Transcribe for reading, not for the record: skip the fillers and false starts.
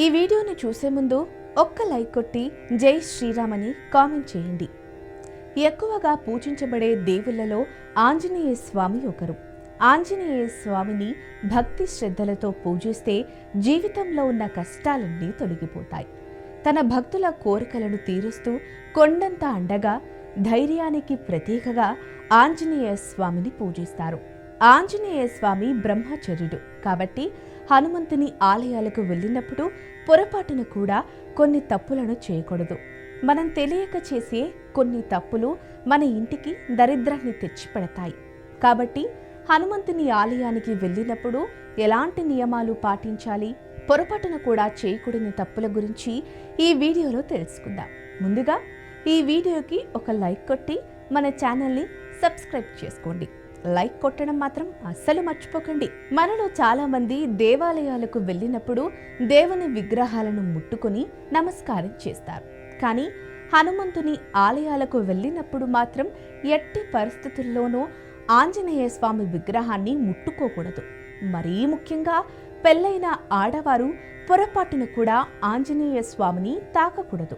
ఈ వీడియోని చూసే ముందు ఒక్క లైక్ కొట్టి జై శ్రీరామ్ అని కామెంట్ చేయండి. ఎక్కువగా పూజించబడే దేవుళ్లలో ఆంజనేయ స్వామి ఒకరు. ఆంజనేయ స్వామిని భక్తి శ్రద్ధలతో పూజిస్తే జీవితంలో ఉన్న కష్టాలన్నీ తొలగిపోతాయి. తన భక్తుల కోరికలను తీరుస్తూ కొండంత అండగా, ధైర్యానికి ప్రతీకగా ఆంజనేయ స్వామిని పూజిస్తారు. ఆంజనేయ స్వామి బ్రహ్మచర్యుడు కాబట్టి హనుమంతుని ఆలయాలకు వెళ్ళినప్పుడు పొరపాటున కూడా కొన్ని తప్పులను చేయకూడదు. మనం తెలియక చేసే కొన్ని తప్పులు మన ఇంటికి దరిద్రాన్ని తెచ్చిపెడతాయి. కాబట్టి హనుమంతుని ఆలయానికి వెళ్ళినప్పుడు ఎలాంటి నియమాలు పాటించాలి, పొరపాటున కూడా చేయకూడని తప్పుల గురించి ఈ వీడియోలో తెలుసుకుందాం. ముందుగా ఈ వీడియోకి ఒక లైక్ కొట్టి మన ఛానల్ని సబ్స్క్రైబ్ చేసుకోండి. లైక్ కొట్టడం మాత్రం అస్సలు మర్చిపోకండి. మనలో చాలా మంది దేవాలయాలకు వెళ్ళినప్పుడు దేవుని విగ్రహాలను ముట్టుకొని నమస్కారం చేస్తారు. కానీ హనుమంతుని ఆలయాలకు వెళ్ళినప్పుడు మాత్రం ఎట్టి పరిస్థితుల్లోనూ ఆంజనేయ స్వామి విగ్రహాన్ని ముట్టుకోకూడదు. మరీ ముఖ్యంగా పెళ్ళైన ఆడవారు పొరపాటున కూడా ఆంజనేయ స్వామిని తాకకూడదు.